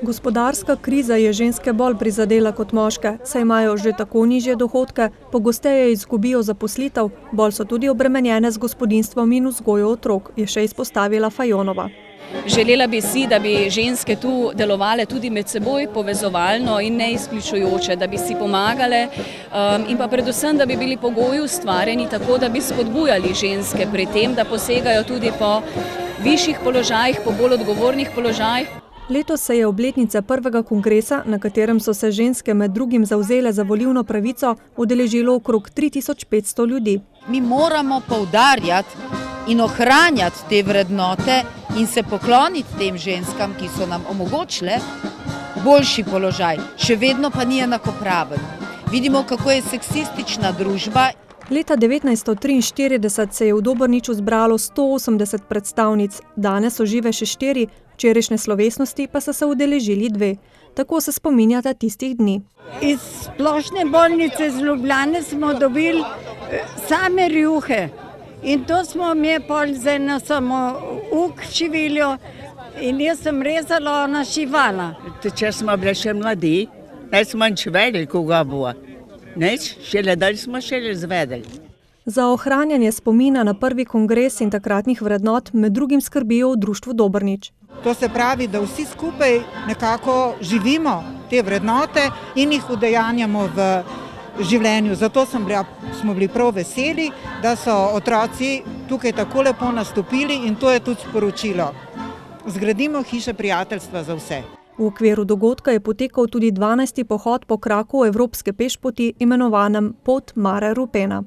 Gospodarska kriza je ženske bolj prizadela kot moške, saj imajo že tako nižje dohodke, pogosteje izgubijo zaposlitev, bolj so tudi obremenjene z gospodinjstvom in vzgojo otrok, je še izpostavila Fajonova. Želela bi si, da bi ženske tu delovale tudi med seboj povezovalno in ne izključujoče, da bi si pomagale in pa predvsem, da bi bili pogoji ustvarjeni tako, da bi spodbujali ženske pri tem, da posegajo tudi po višjih položajih, po bolj odgovornih položajih. Letos se je obletnica prvega kongresa, na katerem so se ženske med drugim zavzele za volilno pravico, udeležilo okrog 3500 ljudi. Mi moramo poudarjati in ohranjati te vrednote in se pokloniti tem ženskam, ki so nam omogočile boljši položaj, še vedno pa ni enakopraven. Vidimo, kako je seksistična družba. Leta 1943 se je v Dobrniču zbralo 180 predstavnic, danes so žive še 4, včerajšnje slovesnosti pa so se udeležili 2. Tako se spominjata tistih dni. Iz splošne bolnice z Ljubljane smo dobili same rjuhe. In to smo mi pol z eno samo šiviljo in jaz sem rezala, ona šivala. Če smo bili še mladi, nismo nič vedeli, koga bo. Nič, šele dali smo šele zvedeli. Za ohranjanje spomina na prvi kongres in takratnih vrednot med drugim skrbijo v društvu Dobrnič. To se pravi, da vsi skupaj nekako živimo te vrednote in jih udejanjamo v življenju. Zato smo bili prav veseli, da so otroci tukaj tako lepo nastopili in to je tudi sporočilo. Zgradimo hiše prijateljstva za vse. V okviru dogodka je potekal tudi 12. pohod po kraku Evropske pešpoti, imenovanem Pot Mare Rupena.